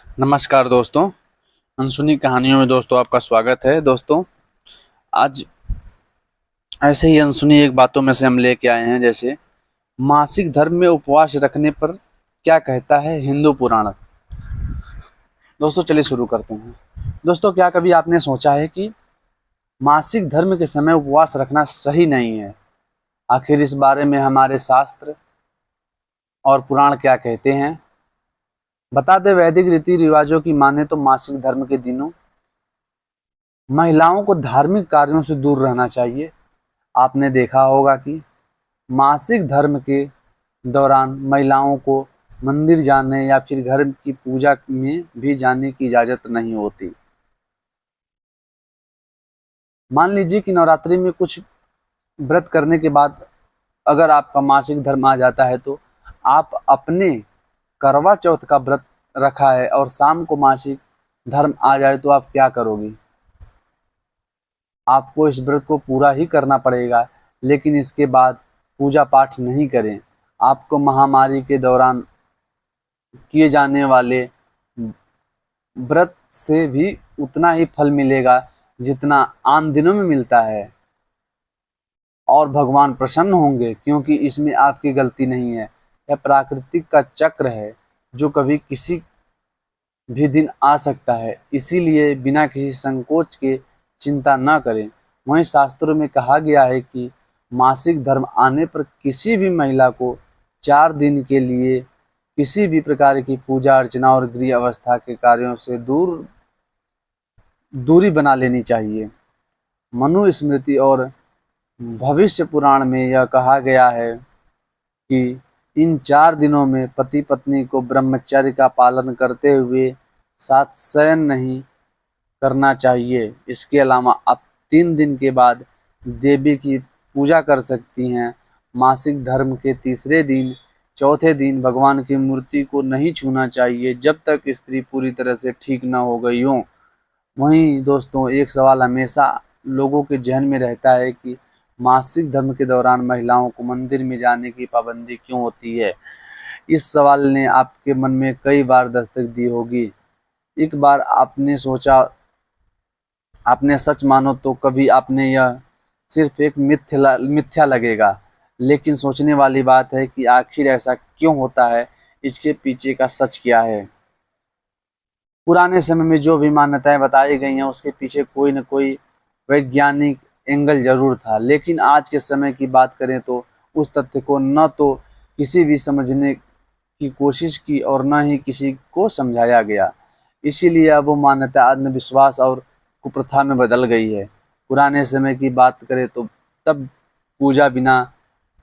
नमस्कार दोस्तों। अनसुनी कहानियों में दोस्तों आपका स्वागत है। दोस्तों आज ऐसे ही अनसुनी एक बातों में से हम लेके आए हैं, जैसे मासिक धर्म में उपवास रखने पर क्या कहता है हिंदू पुराण। दोस्तों चलिए शुरू करते हैं। दोस्तों क्या कभी आपने सोचा है कि मासिक धर्म के समय उपवास रखना सही नहीं है? आखिर इस बारे में हमारे शास्त्र और पुराण क्या कहते हैं? बता दें, वैदिक रीति रिवाजों की माने तो मासिक धर्म के दिनों महिलाओं को धार्मिक कार्यों से दूर रहना चाहिए। आपने देखा होगा कि मासिक धर्म के दौरान महिलाओं को मंदिर जाने या फिर घर की पूजा में भी जाने की इजाज़त नहीं होती। मान लीजिए कि नवरात्रि में कुछ व्रत करने के बाद अगर आपका मासिक धर्म आ जाता है, तो आप अपने करवा चौथ का व्रत रखा है और शाम को मासिक धर्म आ जाए तो आप क्या करोगी? आपको इस व्रत को पूरा ही करना पड़ेगा, लेकिन इसके बाद पूजा पाठ नहीं करें। आपको महामारी के दौरान किए जाने वाले व्रत से भी उतना ही फल मिलेगा जितना आम दिनों में मिलता है, और भगवान प्रसन्न होंगे, क्योंकि इसमें आपकी गलती नहीं है। यह प्राकृतिक का चक्र है जो कभी किसी भी दिन आ सकता है। इसीलिए बिना किसी संकोच के चिंता न करें। वहीं शास्त्रों में कहा गया है कि मासिक धर्म आने पर किसी भी महिला को 4 दिन के लिए किसी भी प्रकार की पूजा अर्चना और गृह अवस्था के कार्यों से दूरी बना लेनी चाहिए। मनुस्मृति और भविष्य पुराण में यह कहा गया है कि इन 4 दिनों में पति पत्नी को ब्रह्मचर्य का पालन करते हुए साथ शयन नहीं करना चाहिए। इसके अलावा आप 3 दिन के बाद देवी की पूजा कर सकती हैं। मासिक धर्म के तीसरे दिन, चौथे दिन भगवान की मूर्ति को नहीं छूना चाहिए जब तक स्त्री पूरी तरह से ठीक न हो गई हो। वहीं दोस्तों एक सवाल हमेशा लोगों के जहन में रहता है कि मासिक धर्म के दौरान महिलाओं को मंदिर में जाने की पाबंदी क्यों होती है? इस सवाल ने आपके मन में कई बार दस्तक दी होगी। एक बार आपने सोचा, आपने सच मानो तो कभी आपने यह सिर्फ एक मिथ्या लगेगा, लेकिन सोचने वाली बात है कि आखिर ऐसा क्यों होता है, इसके पीछे का सच क्या है। पुराने समय में जो भी मान्यताएं बताई गई हैं उसके पीछे कोई न कोई वैज्ञानिक एंगल जरूर था, लेकिन आज के समय की बात करें तो उस तथ्य को न तो किसी भी समझने की कोशिश की और न ही किसी को समझाया गया। इसीलिए अब वो मान्यता अंधविश्वास और कुप्रथा में बदल गई है। पुराने समय की बात करें तो तब पूजा बिना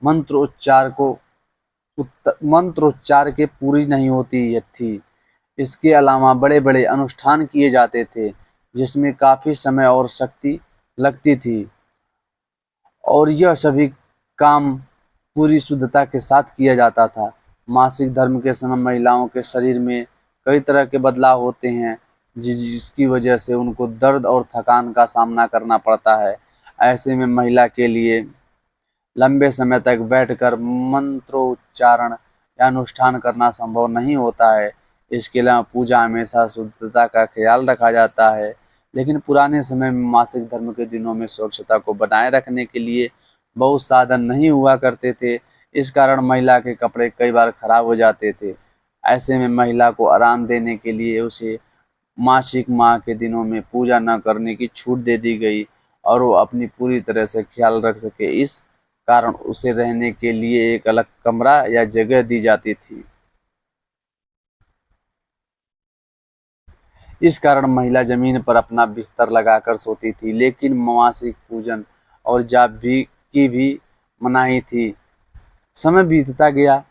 मंत्रोच्चार को मंत्रोच्चार के पूरी नहीं होती थी। इसके अलावा बड़े बड़े अनुष्ठान किए जाते थे जिसमें काफ़ी समय और शक्ति लगती थी, और यह सभी काम पूरी शुद्धता के साथ किया जाता था। मासिक धर्म के समय महिलाओं के शरीर में कई तरह के बदलाव होते हैं, जिसकी वजह से उनको दर्द और थकान का सामना करना पड़ता है। ऐसे में महिला के लिए लंबे समय तक बैठकर मंत्रोच्चारण या अनुष्ठान करना संभव नहीं होता है। इसके अलावा पूजा हमेशा शुद्धता का ख्याल रखा जाता है, लेकिन पुराने समय में मासिक धर्म के दिनों में स्वच्छता को बनाए रखने के लिए बहुत साधन नहीं हुआ करते थे। इस कारण महिला के कपड़े कई बार खराब हो जाते थे। ऐसे में महिला को आराम देने के लिए उसे मासिक माह के दिनों में पूजा न करने की छूट दे दी गई, और वो अपनी पूरी तरह से ख्याल रख सके। इस कारण उसे रहने के लिए एक अलग कमरा या जगह दी जाती थी। इस कारण महिला जमीन पर अपना बिस्तर लगाकर सोती थी, लेकिन मासिक पूजन और जाप की भी मनाही थी। समय बीतता गया,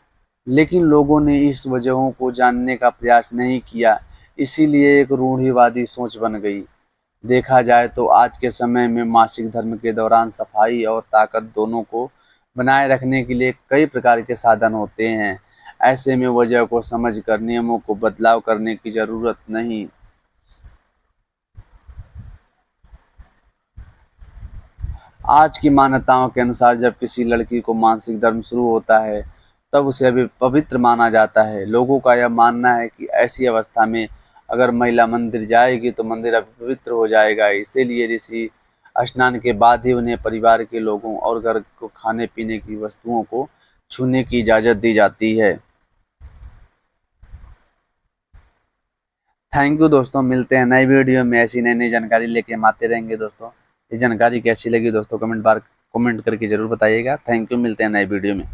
लेकिन लोगों ने इस वजहों को जानने का प्रयास नहीं किया। इसीलिए एक रूढ़िवादी सोच बन गई। देखा जाए तो आज के समय में मासिक धर्म के दौरान सफाई और ताकत दोनों को बनाए रखने के लिए कई प्रकार के साधन होते हैं। ऐसे में वजह को समझकर नियमों को बदलाव करने की जरूरत नहीं। आज की मान्यताओं के अनुसार जब किसी लड़की को मासिक धर्म शुरू होता है, तब उसे अभी पवित्र माना जाता है। लोगों का यह मानना है कि ऐसी अवस्था में अगर महिला मंदिर जाएगी तो मंदिर अपवित्र हो जाएगा। इसीलिए ऋषि स्नान के बाद ही उन्हें परिवार के लोगों और घर को खाने पीने की वस्तुओं को छूने की इजाज़त दी जाती है। थैंक यू दोस्तों, मिलते हैं नई वीडियो में, ऐसी नई नई जानकारी लेके हम आते रहेंगे दोस्तों। ये जानकारी कैसी लगी दोस्तों कमेंट करके ज़रूर बताइएगा। थैंक यू, मिलते हैं नई वीडियो में।